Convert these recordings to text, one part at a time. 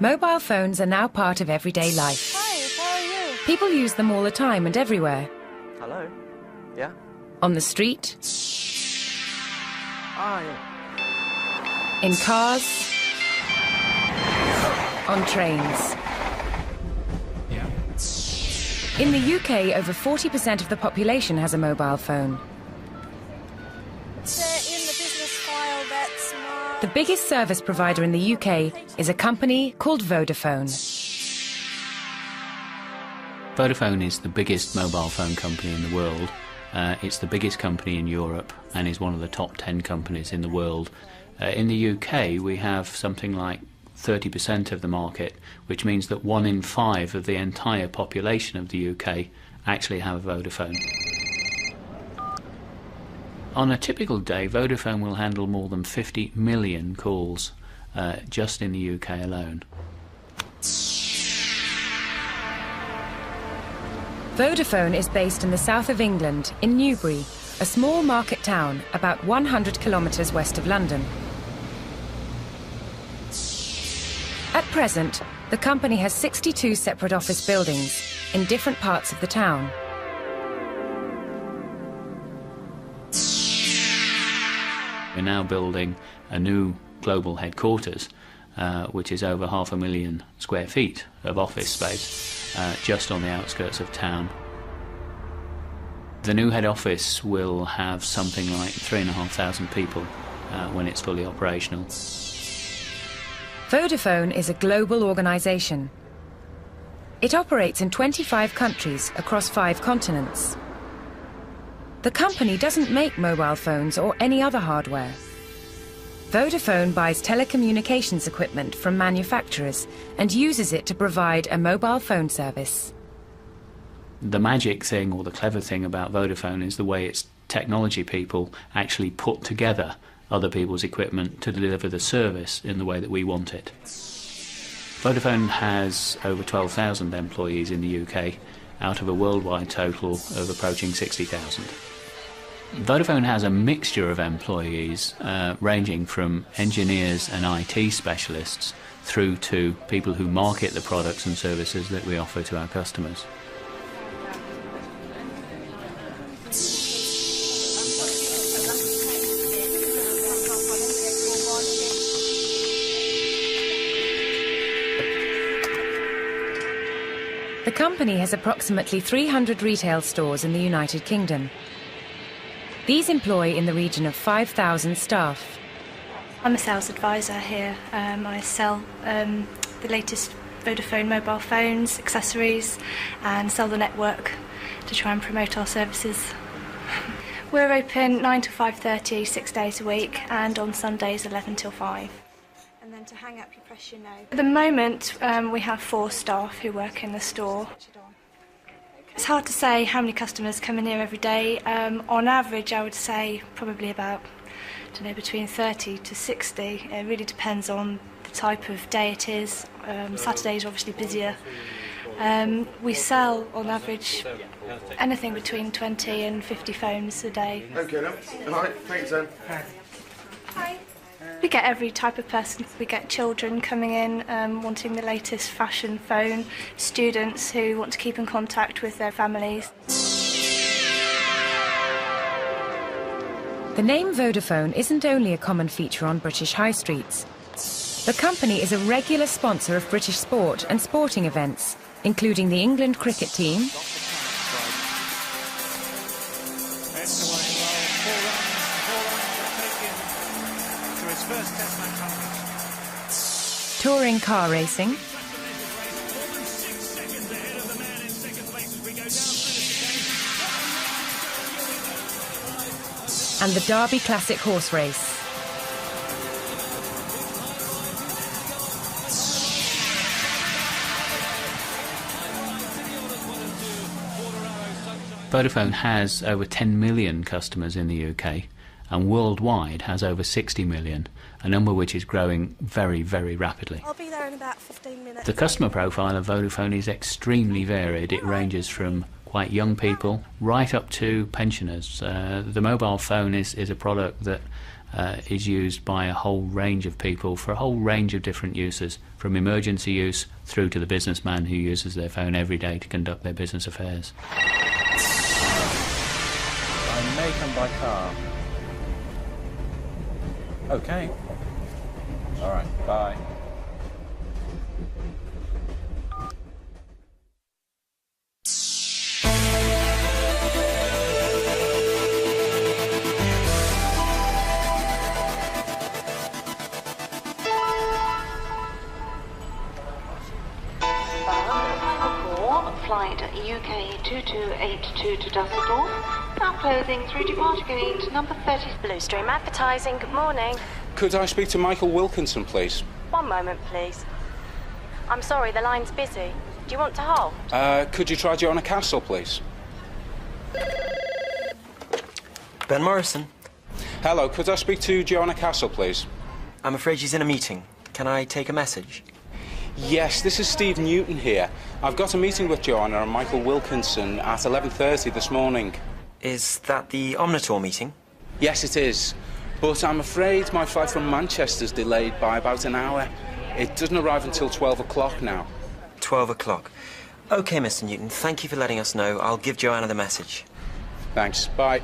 Mobile phones are now part of everyday life. Hi, how are you? People use them all the time and everywhere. Hello? Yeah? On the street, Ah, yeah. in cars, on trains. Yeah. In the UK, over 40% of the population has a mobile phone. In the business file, that's my... The biggest service provider in the UK is a company called Vodafone. Vodafone is the biggest mobile phone company in the world. It's the biggest company in Europe and is one of the top 10 companies in the world. In the UK, we have something like 30% of the market, which means that 1 in 5 of the entire population of the UK actually have a Vodafone. On a typical day, Vodafone will handle more than 50 million calls just in the UK alone. Vodafone is based in the south of England, in Newbury, a small market town about 100 kilometres west of London. At present, the company has 62 separate office buildings in different parts of the town. We're now building a new global headquarters, which is over 500,000 square feet of office space, just on the outskirts of town. The new head office will have something like 3,500 people when it's fully operational. Vodafone is a global organisation. It operates in 25 countries across 5 continents. The company doesn't make mobile phones or any other hardware. Vodafone buys telecommunications equipment from manufacturers and uses it to provide a mobile phone service. The magic thing, or the clever thing about Vodafone, is the way its technology people actually put together other people's equipment to deliver the service in the way that we want it. Vodafone has over 12,000 employees in the UK, out of a worldwide total of approaching 60,000. Vodafone has a mixture of employees ranging from engineers and IT specialists through to people who market the products and services that we offer to our customers. The company has approximately 300 retail stores in the United Kingdom. These employ in the region of 5,000 staff. I'm a sales advisor here. I sell the latest Vodafone mobile phones, accessories, and sell the network to try and promote our services. We're open 9 to 5:30, 6 days a week, and on Sundays 11 till 5. And then to hang up, you press your name. At the moment, we have 4 staff who work in the store. It's hard to say how many customers come in here every day. On average, I would say probably about, between 30 to 60. It really depends on the type of day it is. Saturdays are obviously busier. We sell, on average, anything between 20 and 50 phones a day. Okay, then. All right, thanks, then. Hi. We get every type of person. We get children coming in wanting the latest fashion phone, students who want to keep in contact with their families. The name Vodafone isn't only a common feature on British high streets. The company is a regular sponsor of British sport and sporting events, including the England cricket team, touring car racing, and the Derby Classic horse race. Vodafone has over 10 million customers in the UK, and worldwide has over 60 million, a number which is growing very, very rapidly. I'll be there in about 15 minutes. The customer profile of Vodafone is extremely varied. It ranges from quite young people right up to pensioners. The mobile phone is a product that is used by a whole range of people for a whole range of different uses, from emergency use through to the businessman who uses their phone every day to conduct their business affairs. I may come by car. Okay. All right, bye. Flight UK 2282 to Dusseldorf. Now closing through departure gate number 30. Bluestream Advertising, good morning. Could I speak to Michael Wilkinson, please? One moment, please. I'm sorry, the line's busy. Do you want to hold? Could you try Joanna Castle, please? Ben Morrison. Hello, could I speak to Joanna Castle, please? I'm afraid she's in a meeting. Can I take a message? Yes, this is Steve Newton here. I've got a meeting with Joanna and Michael Wilkinson at 11:30 this morning. Is that the Omnitor meeting? Yes, it is. But I'm afraid my flight from Manchester's delayed by about an hour. It doesn't arrive until 12 o'clock now. 12 o'clock. OK, Mr. Newton, thank you for letting us know. I'll give Joanna the message. Thanks. Bye.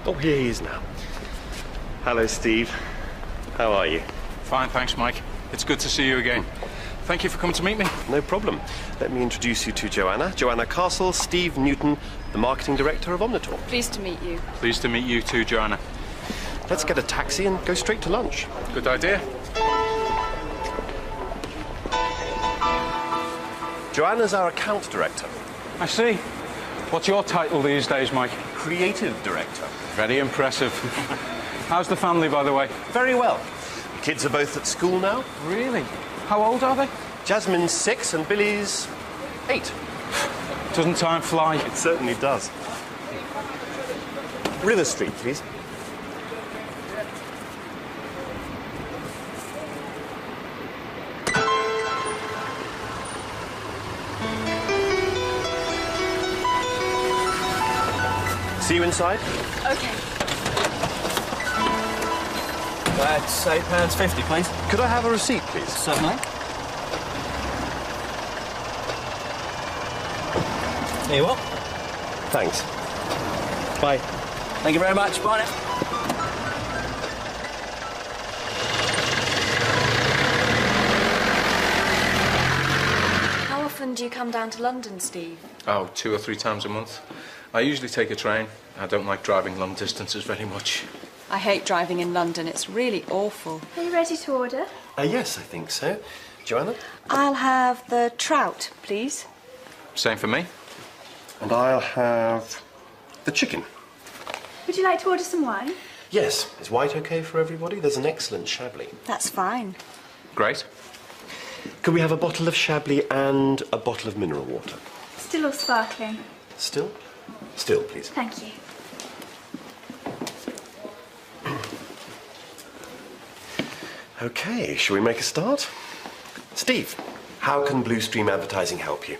Oh, here he is now. Hello, Steve. How are you? Fine, thanks, Mike. It's good to see you again. Thank you for coming to meet me. No problem. Let me introduce you to Joanna. Joanna Castle, Steve Newton, the marketing director of Omnitor. Pleased to meet you. Pleased to meet you too, Joanna. Let's get a taxi and go straight to lunch. Good idea. Joanna's our account director. I see. What's your title these days, Mike? Creative director. Very impressive. How's the family, by the way? Very well. The kids are both at school now. Really? How old are they? Jasmine's 6 and Billy's 8. Doesn't time fly? It certainly does. River Street, please. See you inside. OK. That's £8.50, please. Could I have a receipt, please? Certainly. There you are. Thanks. Bye. Thank you very much. Bye now. How often do you come down to London, Steve? Oh, 2 or 3 times a month. I usually take a train. I don't like driving long distances very much. I hate driving in London. It's really awful. Are you ready to order? Yes, I think so. Joanna? I'll have the trout, please. Same for me. And I'll have the chicken. Would you like to order some wine? Yes. Is white okay for everybody? There's an excellent Chablis. That's fine. Great. Could we have a bottle of Chablis and a bottle of mineral water? Still or sparkling? Still? Still, please. Thank you. OK, shall we make a start? Steve, how can Bluestream Advertising help you?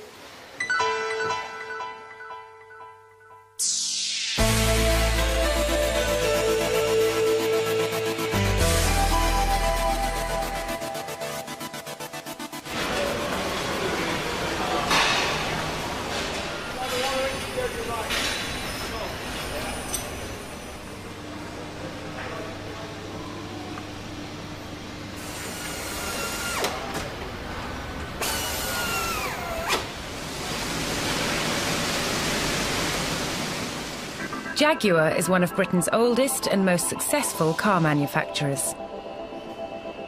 Jaguar is one of Britain's oldest and most successful car manufacturers.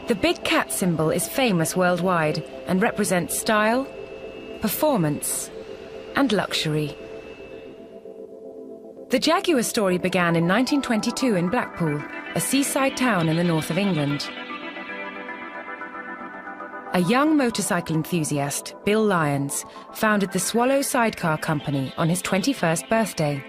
The big cat symbol is famous worldwide and represents style, performance, and luxury. The Jaguar story began in 1922 in Blackpool, a seaside town in the north of England. a young motorcycle enthusiast, Bill Lyons, founded the Swallow Sidecar Company on his 21st birthday.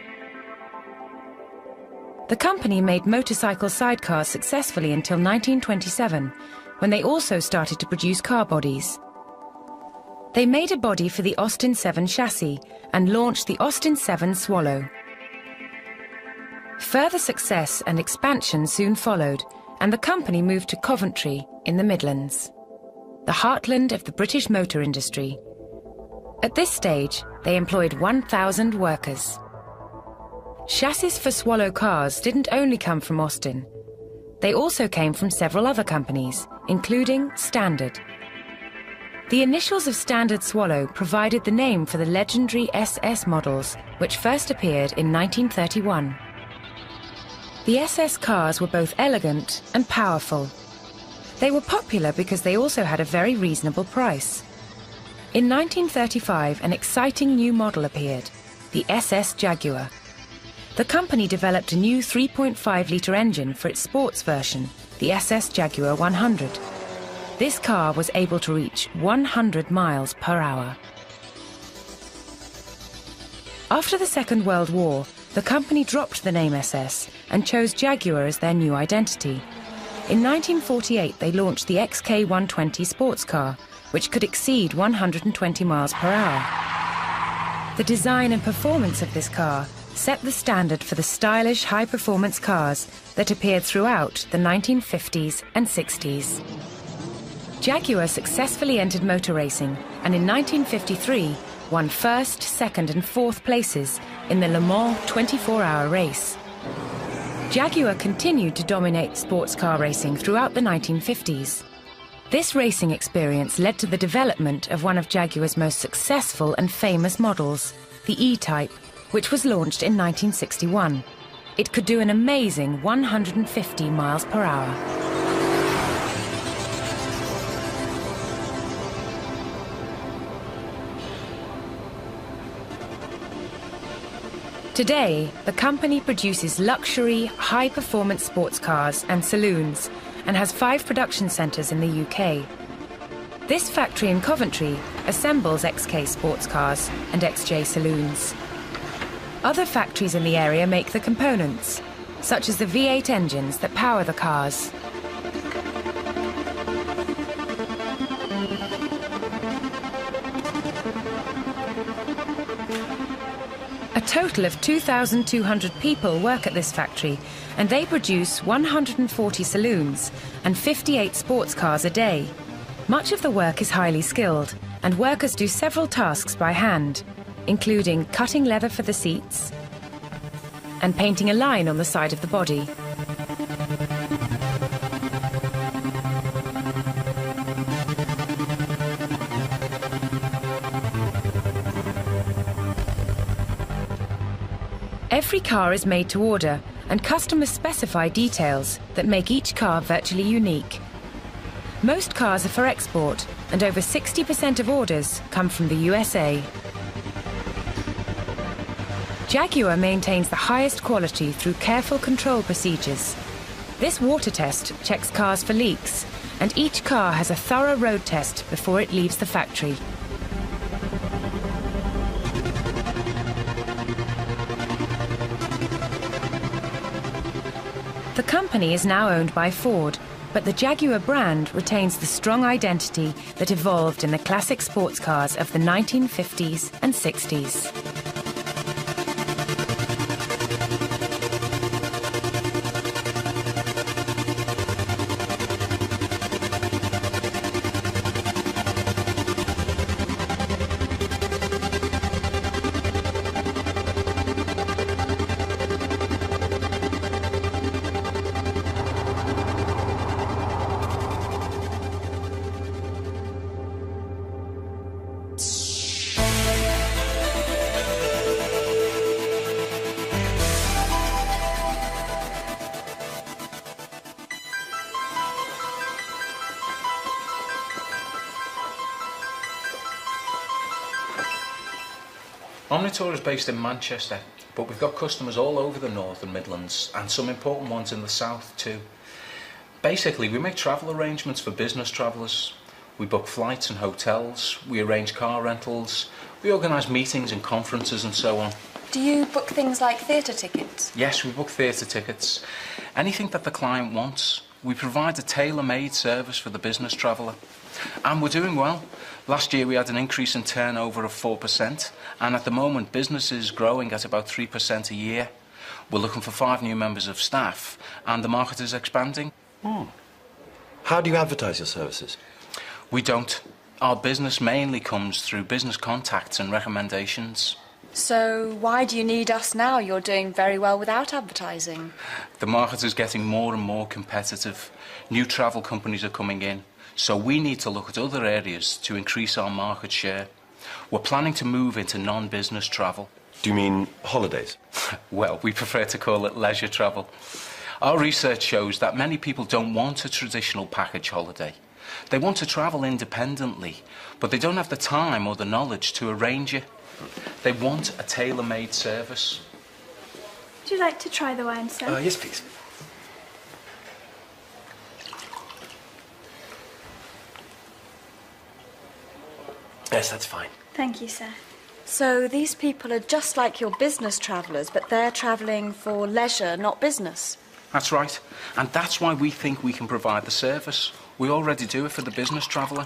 The company made motorcycle sidecars successfully until 1927, when they also started to produce car bodies. They made a body for the Austin 7 chassis and launched the Austin 7 Swallow. Further success and expansion soon followed, and the company moved to Coventry in the Midlands, the heartland of the British motor industry. At this stage, they employed 1,000 workers. Chassis for Swallow cars didn't only come from Austin. They also came from several other companies, including Standard. The initials of Standard Swallow provided the name for the legendary SS models, which first appeared in 1931. The SS cars were both elegant and powerful. They were popular because they also had a very reasonable price. In 1935, an exciting new model appeared, the SS Jaguar. The company developed a new 3.5-litre engine for its sports version, the SS Jaguar 100. This car was able to reach 100 miles per hour. After the Second World War, the company dropped the name SS and chose Jaguar as their new identity. In 1948, they launched the XK120 sports car, which could exceed 120 miles per hour. The design and performance of this car set the standard for the stylish, high-performance cars that appeared throughout the 1950s and 60s. Jaguar successfully entered motor racing, and in 1953 won first, second and fourth places in the Le Mans 24-hour race. Jaguar continued to dominate sports car racing throughout the 1950s. This racing experience led to the development of one of Jaguar's most successful and famous models, the E-Type, which was launched in 1961. It could do an amazing 150 miles per hour. Today, the company produces luxury, high-performance sports cars and saloons, and has 5 production centres in the UK. This factory in Coventry assembles XK sports cars and XJ saloons. Other factories in the area make the components, such as the V8 engines that power the cars. A total of 2,200 people work at this factory, and they produce 140 saloons and 58 sports cars a day. Much of the work is highly skilled, and workers do several tasks by hand, including cutting leather for the seats and painting a line on the side of the body. Every car is made to order, and customers specify details that make each car virtually unique. Most cars are for export, and over 60% of orders come from the USA. Jaguar maintains the highest quality through careful control procedures. This water test checks cars for leaks, and each car has a thorough road test before it leaves the factory. The company is now owned by Ford, but the Jaguar brand retains the strong identity that evolved in the classic sports cars of the 1950s and 60s. Omnitour is based in Manchester, but we've got customers all over the North and Midlands, and some important ones in the South too. Basically, we make travel arrangements for business travellers. We book flights and hotels, we arrange car rentals, we organise meetings and conferences and so on. Do you book things like theatre tickets? Yes, we book theatre tickets. Anything that the client wants. We provide a tailor-made service for the business traveller. And we're doing well. Last year we had an increase in turnover of 4%, and at the moment business is growing at about 3% a year. We're looking for 5 new members of staff, and the market is expanding. How do you advertise your services? We don't. Our business mainly comes through business contacts and recommendations. So why do you need us now? You're doing very well without advertising. The market is getting more and more competitive. New travel companies are coming in, so we need to look at other areas to increase our market share. We're planning to move into non-business travel. Do you mean holidays? Well, we prefer to call it leisure travel. Our research shows that many people don't want a traditional package holiday. They want to travel independently, but they don't have the time or the knowledge to arrange it. They want a tailor-made service. Would you like to try the wine, sir? Yes, please. Yes, that's fine. Thank you, sir. So these people are just like your business travellers, but they're travelling for leisure, not business. That's right. And that's why we think we can provide the service. We already do it for the business traveller.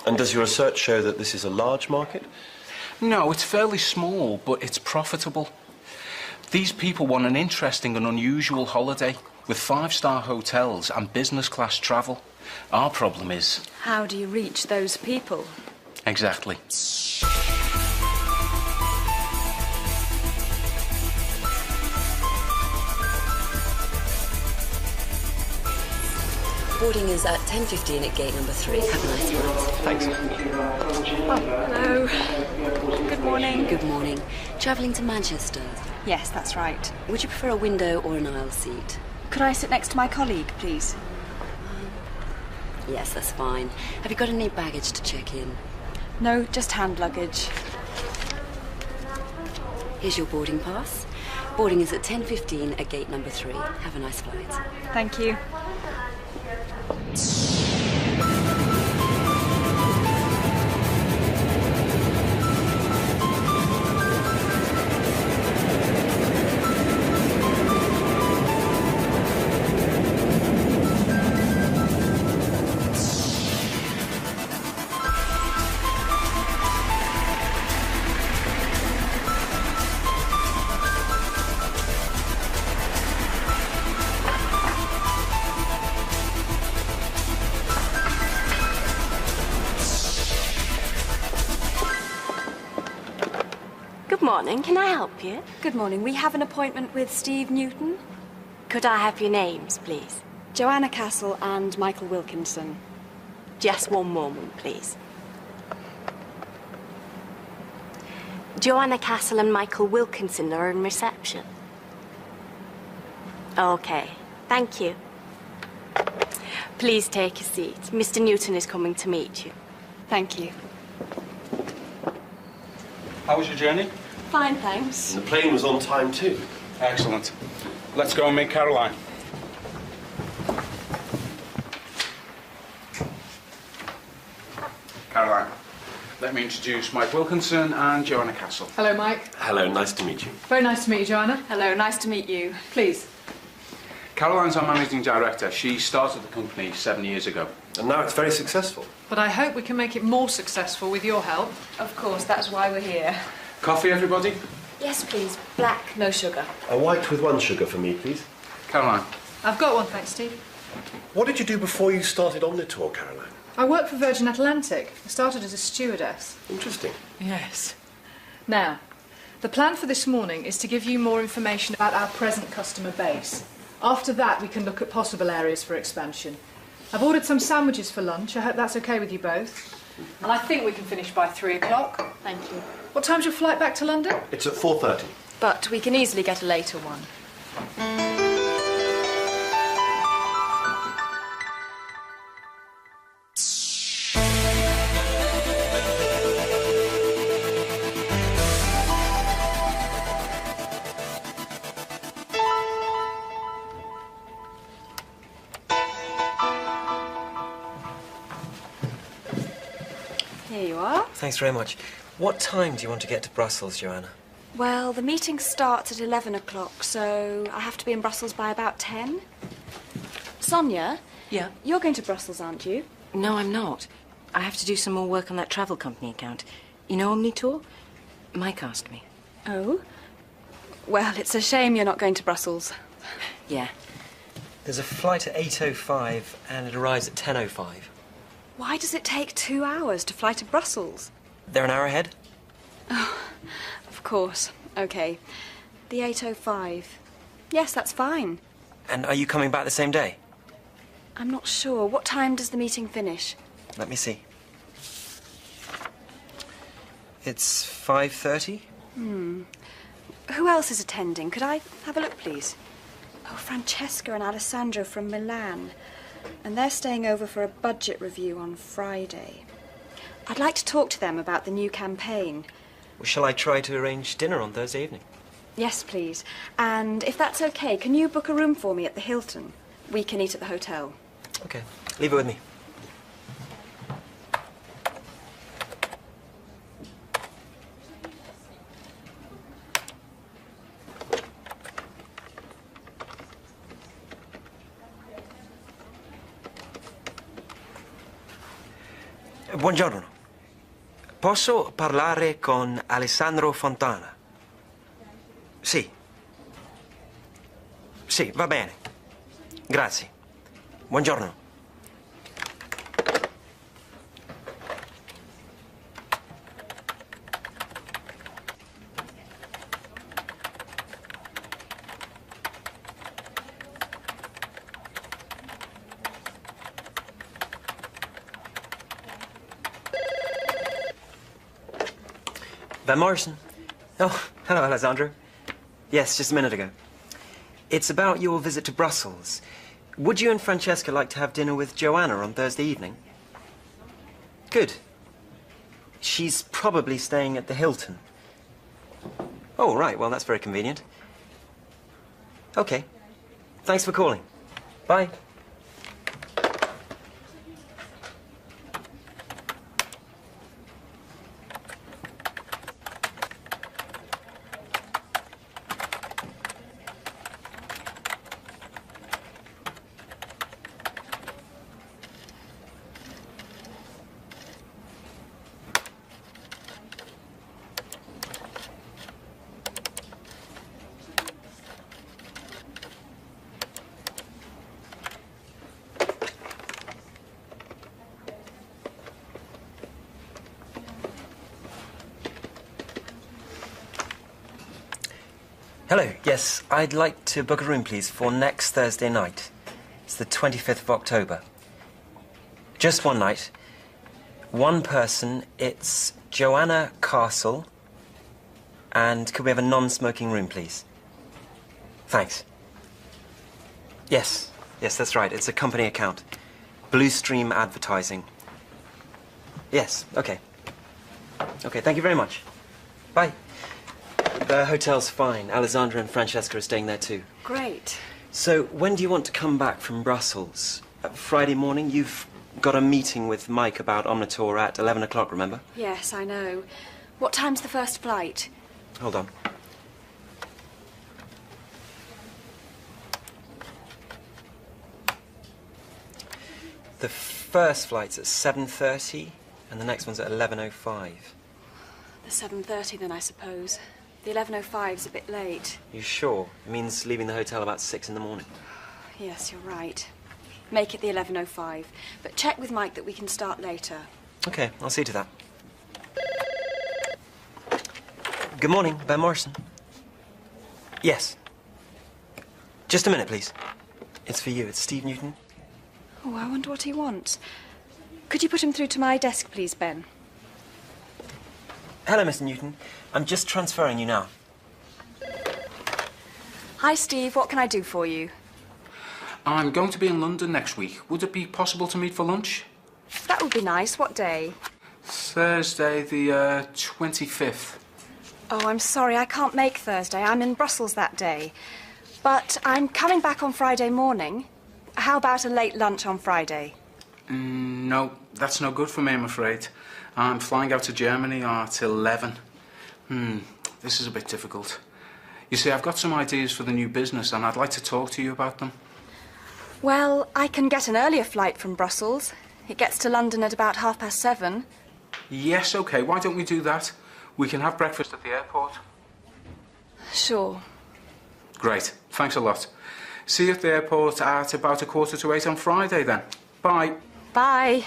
And does your research show that this is a large market? No, it's fairly small, but it's profitable. These people want an interesting and unusual holiday with 5-star hotels and business-class travel. Our problem is... How do you reach those people? Exactly. Boarding is at 10:15 at gate number 3. Have a nice flight. Thanks. Hello. Good morning. Good morning. Travelling to Manchester? Yes, that's right. Would you prefer a window or an aisle seat? Could I sit next to my colleague, please? Yes, that's fine. Have you got any baggage to check in? No, just hand luggage. Here's your boarding pass. Boarding is at 10:15 at gate number 3. Have a nice flight. Thank you. Good morning, can I help you? Good morning. We have an appointment with Steve Newton. Could I have your names, please? Joanna Castle and Michael Wilkinson. Just one moment, please. Joanna Castle and Michael Wilkinson are in reception. Okay, thank you. Please take a seat. Mr. Newton is coming to meet you. Thank you. How was your journey? Fine, thanks. And the plane was on time too. Excellent. Let's go and meet Caroline. Caroline, let me introduce Mike Wilkinson and Joanna Castle. Hello, Mike. Hello, nice to meet you. Very nice to meet you, Joanna. Hello, nice to meet you. Please. Caroline's our managing director. She started the company 7 years ago. And now it's very successful. But I hope we can make it more successful with your help. Of course, that's why we're here. Coffee, everybody? Yes, please. Black, no sugar. A white with 1 sugar for me, please. Caroline. I've got one, thanks, Steve. What did you do before you started on the tour, Caroline? I worked for Virgin Atlantic. I started as a stewardess. Interesting. Yes. Now, the plan for this morning is to give you more information about our present customer base. After that, we can look at possible areas for expansion. I've ordered some sandwiches for lunch. I hope that's okay with you both. And I think we can finish by 3 o'clock. Thank you. What time's your flight back to London? It's at 4:30. But we can easily get a later one. you are. Thanks very much. What time do you want to get to Brussels, Joanna? Well, the meeting starts at 11 o'clock, so I have to be in Brussels by about 10. Sonia? Yeah? You're going to Brussels, aren't you? No, I'm not. I have to do some more work on that travel company account. You know Omnitour? Mike asked me. Oh? Well, it's a shame you're not going to Brussels. Yeah. There's a flight at 8:05 and it arrives at 10:05. Why does it take 2 hours to fly to Brussels? They're an hour ahead? Oh, of course. OK. The 8:05. Yes, that's fine. And are you coming back the same day? I'm not sure. What time does the meeting finish? Let me see. It's 5:30? Who else is attending? Could I have a look, please? Oh, Francesca and Alessandro from Milan. And they're staying over for a budget review on Friday. I'd like to talk to them about the new campaign. Well, shall I try to arrange dinner on Thursday evening? Yes, please. And if that's OK, can you book a room for me at the Hilton? We can eat at the hotel. OK. Leave it with me. Buongiorno. Posso parlare con Alessandro Fontana? Sì. Sì, va bene. Grazie. Buongiorno. Van Morrison. Oh, hello, Alessandro. Yes, just a minute ago. It's about your visit to Brussels. Would you and Francesca like to have dinner with Joanna on Thursday evening? Good. She's probably staying at the Hilton. Oh, right. Well, that's very convenient. OK. Thanks for calling. Bye. Hello, yes, I'd like to book a room, please, for next Thursday night. It's the 25th of October. Just one night. One person. It's Joanna Castle. And could we have a non-smoking room, please? Thanks. Yes, that's right. It's a company account. Blue Stream Advertising. Yes, OK. OK, thank you very much. Bye. The hotel's fine. Alessandra and Francesca are staying there too. Great. So, when do you want to come back from Brussels? Friday morning? You've got a meeting with Mike about Omnitour at 11 o'clock, remember? Yes, I know. What time's the first flight? Hold on. The first flight's at 7:30, and the next one's at 11:05. The 7:30 then, I suppose. The 11:05's a bit late. You sure? It means leaving the hotel about 6 in the morning. Yes, you're right. Make it the 11:05. But check with Mike that we can start later. OK, I'll see to that. Good morning, Van Morrison. Yes. Just a minute, please. It's for you. It's Steve Newton. Oh, I wonder what he wants. Could you put him through to my desk, please, Ben? Hello, Mr. Newton. I'm just transferring you now. Hi, Steve. What can I do for you? I'm going to be in London next week. Would it be possible to meet for lunch? That would be nice. What day? Thursday, the 25th. Oh, I'm sorry. I can't make Thursday. I'm in Brussels that day. But I'm coming back on Friday morning. How about a late lunch on Friday? No, that's no good for me, I'm afraid. I'm flying out to Germany at 11. This is a bit difficult. You see, I've got some ideas for the new business and I'd like to talk to you about them. Well, I can get an earlier flight from Brussels. It gets to London at about 7:30. Yes, OK, why don't we do that? We can have breakfast at the airport. Sure. Great, thanks a lot. See you at the airport at about 7:45 on Friday, then. Bye. Bye.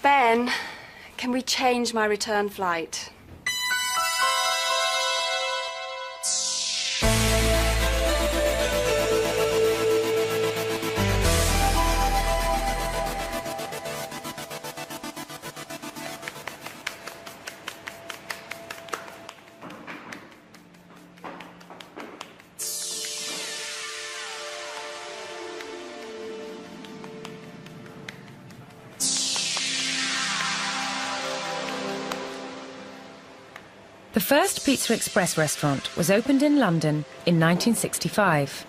Ben, can we change my return flight? The first Pizza Express restaurant was opened in London in 1965.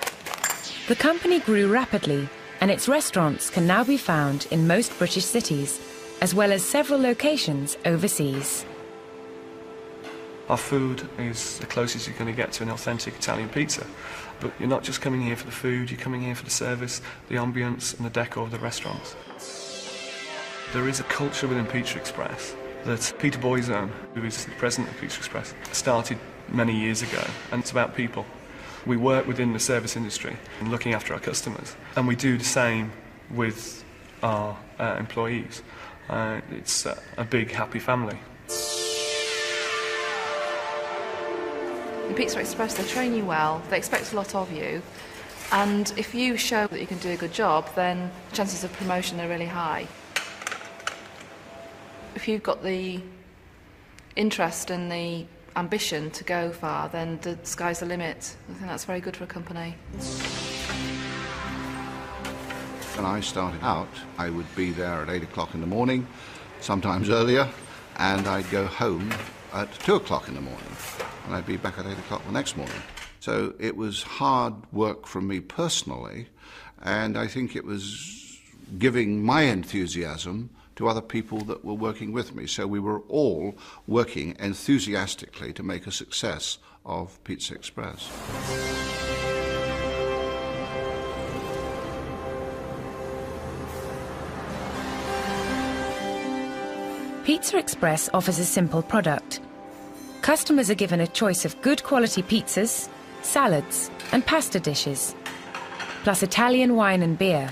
The company grew rapidly, and its restaurants can now be found in most British cities, as well as several locations overseas. Our food is the closest you're going to get to an authentic Italian pizza. But you're not just coming here for the food, you're coming here for the service, the ambience and the decor of the restaurants. There is a culture within Pizza Express that Peter Boyzone, who is the president of Pizza Express, started many years ago, and it's about people. We work within the service industry and looking after our customers, and we do the same with our employees. It's a big, happy family. In Pizza Express, they train you well, they expect a lot of you, and if you show that you can do a good job, then chances of promotion are really high. If you've got the interest and the ambition to go far, then the sky's the limit. I think that's very good for a company. When I started out, I would be there at 8 o'clock in the morning, sometimes earlier, and I'd go home at 2 o'clock in the morning, and I'd be back at 8 o'clock the next morning. So it was hard work for me personally, and I think it was giving my enthusiasm to other people that were working with me. So we were all working enthusiastically to make a success of Pizza Express. Pizza Express offers a simple product. Customers are given a choice of good quality pizzas, salads and pasta dishes, plus Italian wine and beer,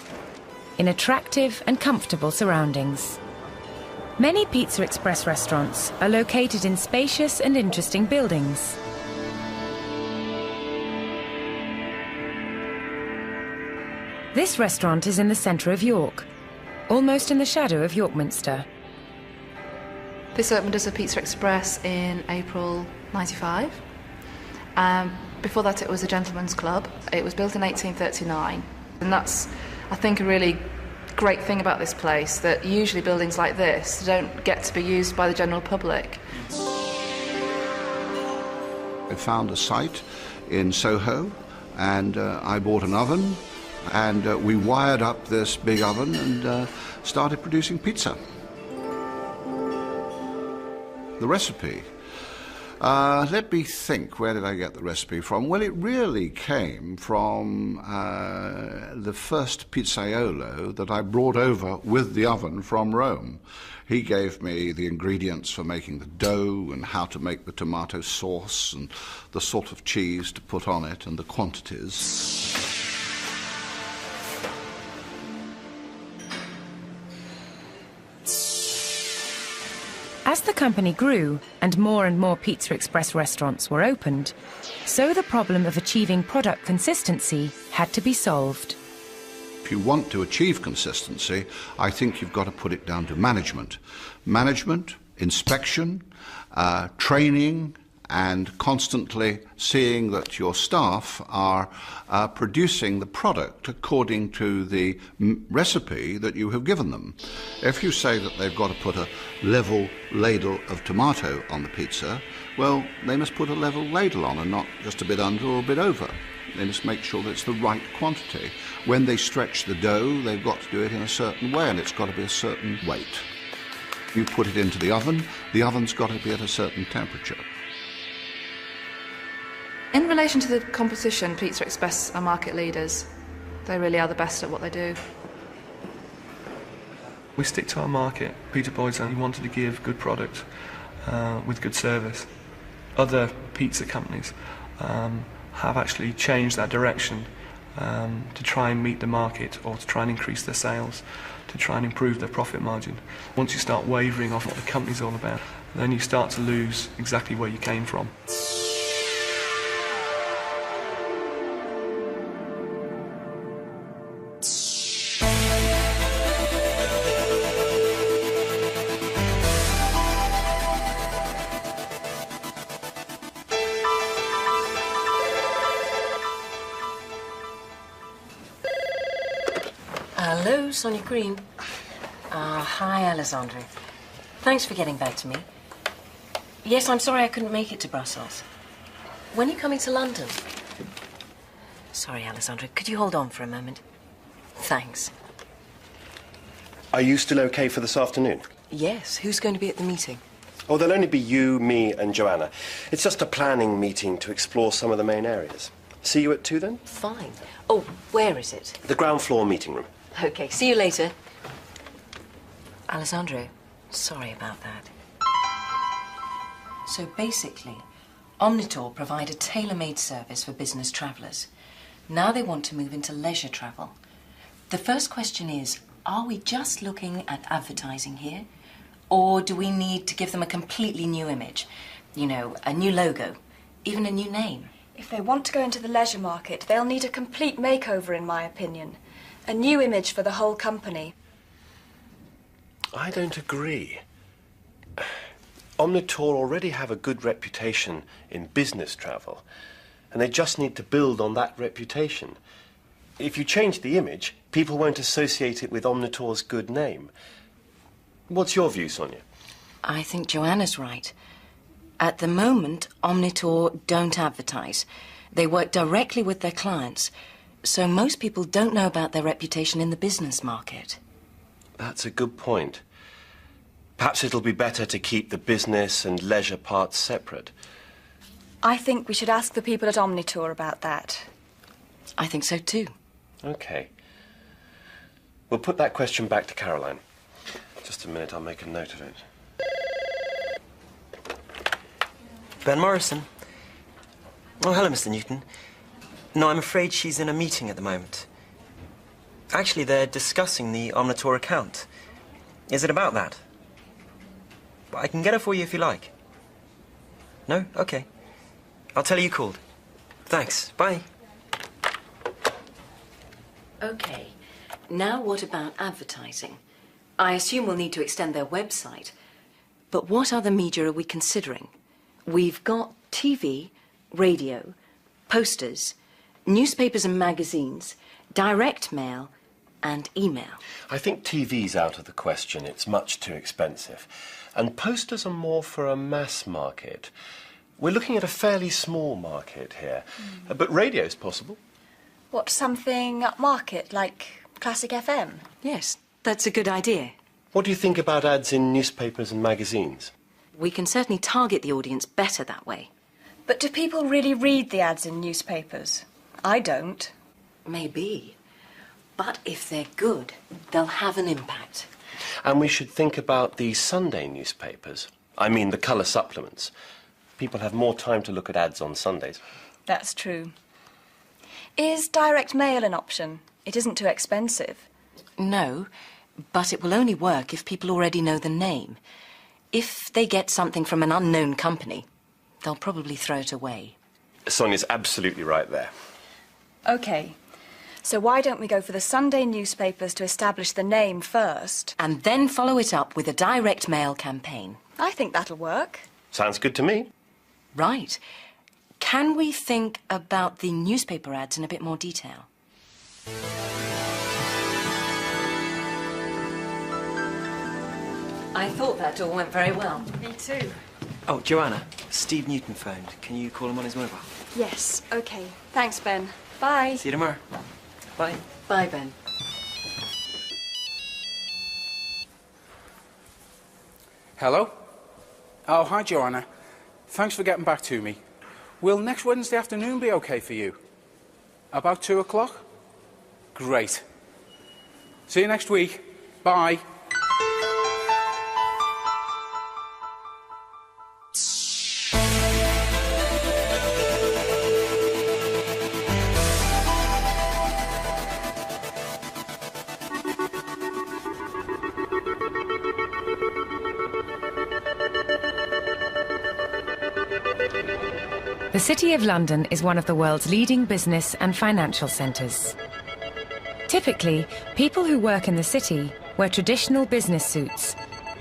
in attractive and comfortable surroundings. Many Pizza Express restaurants are located in spacious and interesting buildings. This restaurant is in the centre of York, almost in the shadow of York Minster. This opened as a Pizza Express in April '95. Before that it was a gentleman's club. It was built in 1839, and that's, I think, a really great thing about this place, that usually buildings like this don't get to be used by the general public. I found a site in Soho, and I bought an oven, and we wired up this big oven and started producing pizza. The recipe. Let me think, where did I get the recipe from? Well, it really came from the first pizzaiolo that I brought over with the oven from Rome. He gave me the ingredients for making the dough and how to make the tomato sauce and the sort of cheese to put on it and the quantities. As the company grew and more Pizza Express restaurants were opened, so the problem of achieving product consistency had to be solved. If you want to achieve consistency, I think you've got to put it down to management. Management, inspection, training, and constantly seeing that your staff are producing the product according to the recipe that you have given them. If you say that they've got to put a level ladle of tomato on the pizza, well, they must put a level ladle on and not just a bit under or a bit over. They must make sure that it's the right quantity. When they stretch the dough, they've got to do it in a certain way, and it's got to be a certain weight. You put it into the oven's got to be at a certain temperature. In relation to the competition, Pizza Express are market leaders. They really are the best at what they do. We stick to our market. Peter Boyd's only wanted to give good product with good service. Other pizza companies have actually changed that direction to try and meet the market or to try and increase their sales, to try and improve their profit margin. Once you start wavering off what the company's all about, then you start to lose exactly where you came from. Hello, Sonia Green. Hi, Alessandro. Thanks for getting back to me. Yes, I'm sorry I couldn't make it to Brussels. When are you coming to London? Sorry, Alessandro. Could you hold on for a moment? Thanks. Are you still okay for this afternoon? Yes. Who's going to be at the meeting? Oh, there'll only be you, me and Joanna. It's just a planning meeting to explore some of the main areas. See you at 2 then? Fine. Oh, where is it? The ground floor meeting room. Okay, see you later. Alessandro, sorry about that. So basically, Omnitor provide a tailor-made service for business travellers. Now they want to move into leisure travel. The first question is, are we just looking at advertising here? Or do we need to give them a completely new image? You know, a new logo, even a new name? If they want to go into the leisure market, they'll need a complete makeover, in my opinion. A new image for the whole company. I don't agree. Omnitor already have a good reputation in business travel, and they just need to build on that reputation. If you change the image, people won't associate it with Omnitor's good name. What's your view, Sonia? I think Joanna's right. At the moment, Omnitor don't advertise. They work directly with their clients, so most people don't know about their reputation in the business market. That's a good point. Perhaps it'll be better to keep the business and leisure parts separate. I think we should ask the people at Omnitor about that. I think so too. Okay. We'll put that question back to Caroline. Just a minute, I'll make a note of it. Ben Morrison. Oh, hello, Mr. Newton. No, I'm afraid she's in a meeting at the moment. Actually, they're discussing the Omnitor account. Is it about that? I can get her for you if you like. No? Okay. I'll tell her you called. Thanks. Bye. Okay. Now what about advertising? I assume we'll need to extend their website. But what other media are we considering? We've got TV, radio, posters, newspapers and magazines, direct mail, and email. I think TV's out of the question. It's much too expensive. And posters are more for a mass market. We're looking at a fairly small market here. But radio's possible. What, something upmarket, like Classic FM? Yes, that's a good idea. What do you think about ads in newspapers and magazines? We can certainly target the audience better that way. But do people really read the ads in newspapers? I don't. Maybe. But if they're good, they'll have an impact. And we should think about the Sunday newspapers. I mean, the colour supplements. People have more time to look at ads on Sundays. That's true. Is direct mail an option? It isn't too expensive. No, but it will only work if people already know the name. If they get something from an unknown company, they'll probably throw it away. Sonia's absolutely right there. OK. So why don't we go for the Sunday newspapers to establish the name first? And then follow it up with a direct mail campaign. I think that'll work. Sounds good to me. Right. Can we think about the newspaper ads in a bit more detail? I thought that all went very well. Me too. Oh, Joanna, Steve Newton phoned. Can you call him on his mobile? Yes, okay. Thanks, Ben. Bye. See you tomorrow. Bye. Bye, Ben. Hello? Oh, hi, Joanna. Thanks for getting back to me. Will next Wednesday afternoon be okay for you? About 2 o'clock? Great. See you next week. Bye. The City of London is one of the world's leading business and financial centres. Typically, people who work in the city wear traditional business suits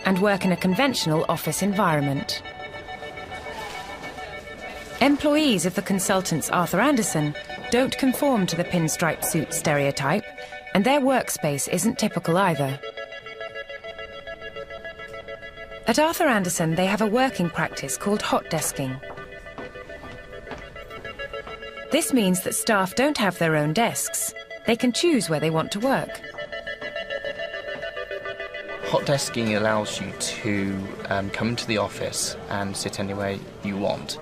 and work in a conventional office environment. Employees of the consultants Arthur Andersen don't conform to the pinstripe suit stereotype, and their workspace isn't typical either. At Arthur Andersen, they have a working practice called hot desking. This means that staff don't have their own desks. They can choose where they want to work. Hot desking allows you to come into the office and sit anywhere you want.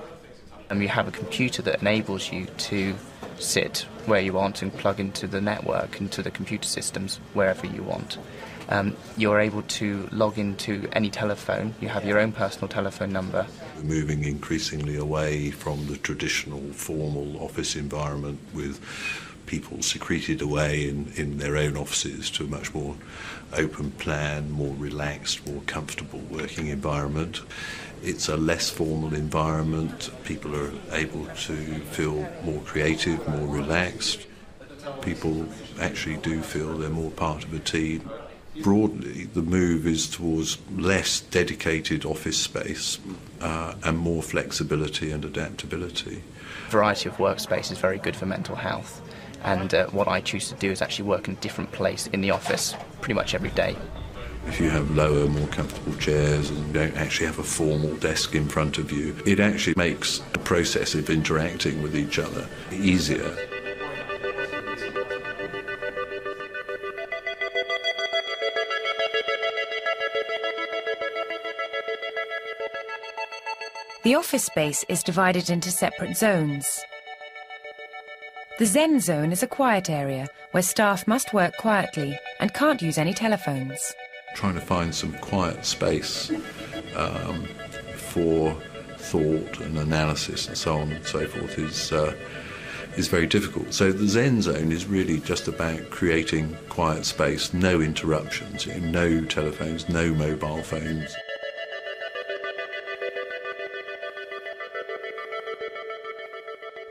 You have a computer that enables you to sit where you want and plug into the network, into the computer systems, wherever you want. You're able to log into any telephone. You have your own personal telephone number. We're moving increasingly away from the traditional formal office environment with people secreted away in their own offices to a much more open plan, more relaxed, more comfortable working environment. It's a less formal environment. People are able to feel more creative, more relaxed. People actually do feel they're more part of a team. Broadly, the move is towards less dedicated office space and more flexibility and adaptability. Variety of workspace is very good for mental health, and what I choose to do is actually work in a different place in the office pretty much every day. If you have lower, more comfortable chairs and don't actually have a formal desk in front of you, it actually makes the process of interacting with each other easier. The office space is divided into separate zones. The Zen Zone is a quiet area where staff must work quietly and can't use any telephones. Trying to find some quiet space for thought and analysis and so on and so forth is very difficult. So the Zen Zone is really just about creating quiet space, no interruptions, no telephones, no mobile phones.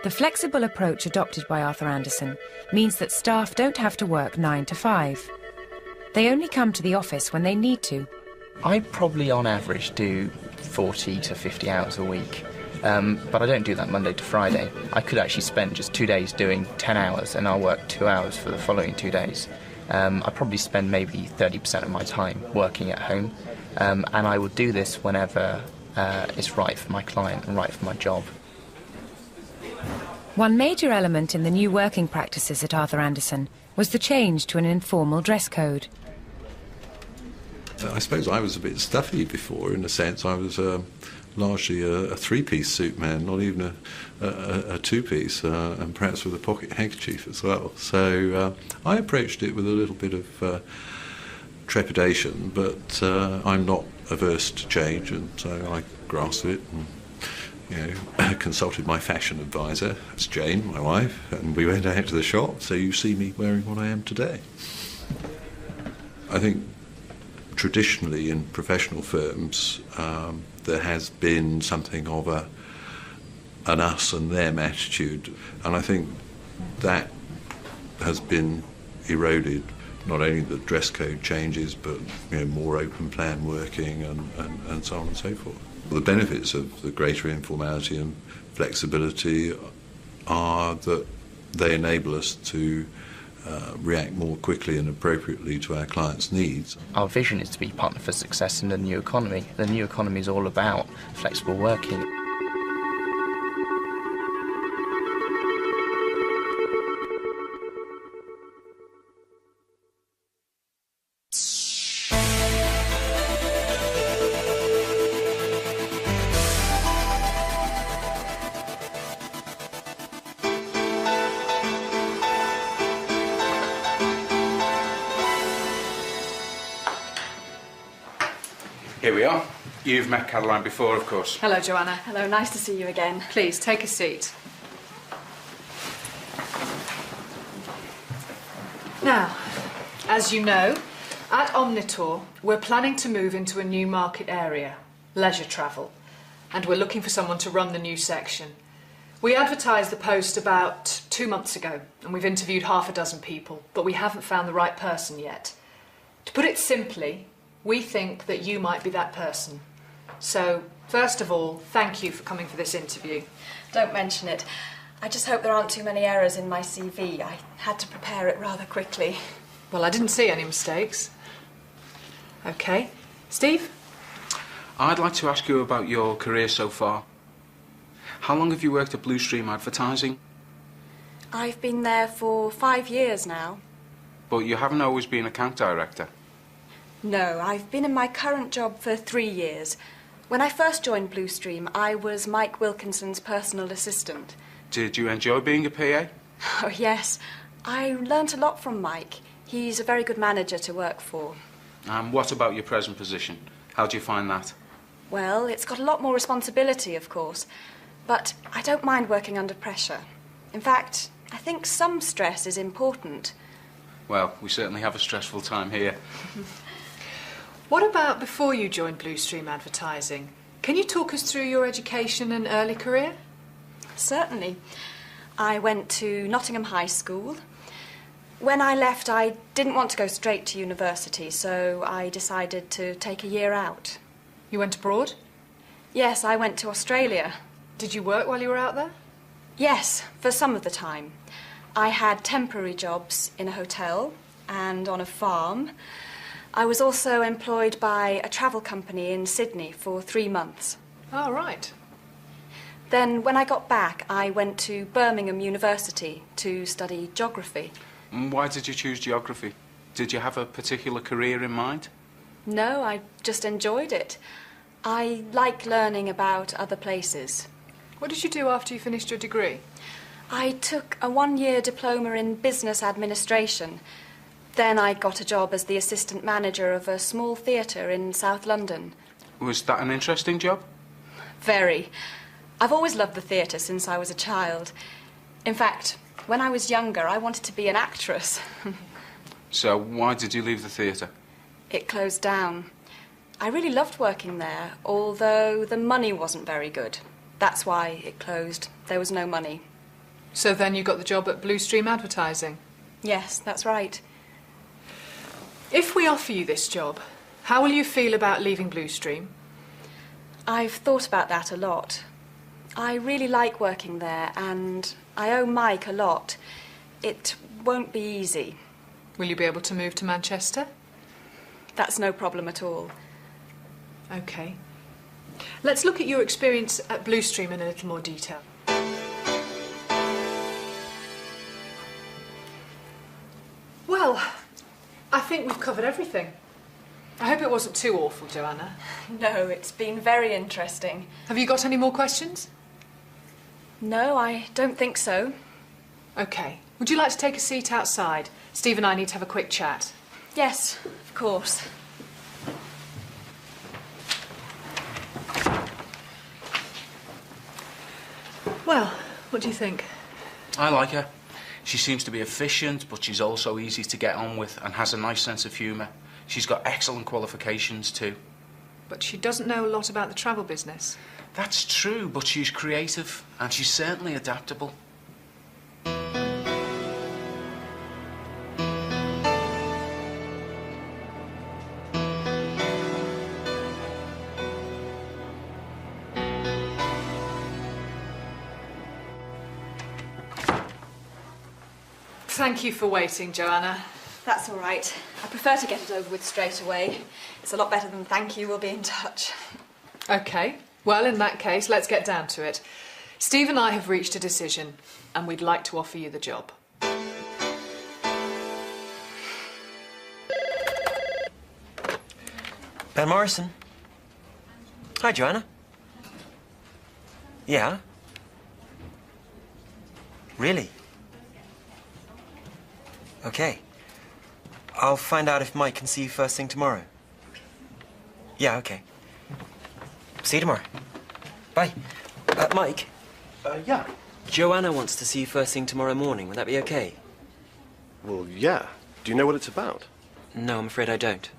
The flexible approach adopted by Arthur Andersen means that staff don't have to work 9 to 5. They only come to the office when they need to. I probably, on average, do 40 to 50 hours a week, but I don't do that Monday to Friday. I could actually spend just 2 days doing 10 hours, and I'll work 2 hours for the following 2 days. I probably spend maybe 30% of my time working at home, and I will do this whenever it's right for my client and right for my job. One major element in the new working practices at Arthur Andersen was the change to an informal dress code. I suppose I was a bit stuffy before, in a sense. I was largely a three-piece suit man, not even a two-piece, and perhaps with a pocket handkerchief as well. So I approached it with a little bit of trepidation, but I'm not averse to change, and so I grasped it and consulted my fashion advisor, it's Jane, my wife, and we went out to the shop, so you see me wearing what I am today. I think traditionally in professional firms there has been something of an us and them attitude, and I think that has been eroded. Not only the dress code changes, but more open plan working and so on and so forth. The benefits of the greater informality and flexibility are that they enable us to react more quickly and appropriately to our clients' needs. Our vision is to be partner for success in the new economy. The new economy is all about flexible working. Here we are. You've met Caroline before, of course. Hello, Joanna. Hello, nice to see you again. Please, take a seat. Now, as you know, at Omnitor, we're planning to move into a new market area, leisure travel, and we're looking for someone to run the new section. We advertised the post about 2 months ago, and we've interviewed half a dozen people, but we haven't found the right person yet. To put it simply, we think that you might be that person. So, first of all, thank you for coming for this interview. Don't mention it. I just hope there aren't too many errors in my CV. I had to prepare it rather quickly. Well, I didn't see any mistakes. OK. Steve? I'd like to ask you about your career so far. How long have you worked at Blue Stream Advertising? I've been there for 5 years now. But you haven't always been account director. No, I've been in my current job for 3 years. When I first joined Blue Stream, I was Mike Wilkinson's personal assistant. Did you enjoy being a PA? Oh, yes. I learnt a lot from Mike. He's a very good manager to work for. And what about your present position? How do you find that? Well, it's got a lot more responsibility, of course. But I don't mind working under pressure. In fact, I think some stress is important. Well, we certainly have a stressful time here. What about before you joined Blue Stream Advertising? Can you talk us through your education and early career? Certainly. I went to Nottingham High School. When I left, I didn't want to go straight to university, so I decided to take a year out. You went abroad? Yes, I went to Australia. Did you work while you were out there? Yes, for some of the time. I had temporary jobs in a hotel and on a farm. I was also employed by a travel company in Sydney for 3 months. Oh, right. Then, when I got back, I went to Birmingham University to study geography. And why did you choose geography? Did you have a particular career in mind? No, I just enjoyed it. I like learning about other places. What did you do after you finished your degree? I took a 1-year diploma in business administration. Then I got a job as the assistant manager of a small theatre in South London. Was that an interesting job? Very. I've always loved the theatre since I was a child. In fact, when I was younger, I wanted to be an actress. So why did you leave the theatre? It closed down. I really loved working there, although the money wasn't very good. That's why it closed. There was no money. So then you got the job at Blue Stream Advertising? Yes, that's right. If we offer you this job, how will you feel about leaving Blue Stream? I've thought about that a lot. I really like working there, and I owe Mike a lot. It won't be easy. Will you be able to move to Manchester? That's no problem at all. OK. Let's look at your experience at Blue Stream in a little more detail. Well, I think we've covered everything. I hope it wasn't too awful, Joanna. No, it's been very interesting. Have you got any more questions? No, I don't think so. OK. Would you like to take a seat outside? Steve and I need to have a quick chat. Yes, of course. Well, what do you think? I like her. She seems to be efficient, but she's also easy to get on with and has a nice sense of humour. She's got excellent qualifications too. But she doesn't know a lot about the travel business. That's true, but she's creative and she's certainly adaptable. Thank you for waiting, Joanna. That's all right. I prefer to get it over with straight away. It's a lot better than thank you, we'll be in touch. OK. Well, in that case, let's get down to it. Steve and I have reached a decision, and we'd like to offer you the job. Ben Morrison. Hi, Joanna. Yeah? Really? OK. I'll find out if Mike can see you first thing tomorrow. Yeah, OK. See you tomorrow. Bye. Mike? Yeah? Joanna wants to see you first thing tomorrow morning. Would that be okay? Well, yeah. Do you know what it's about? No, I'm afraid I don't.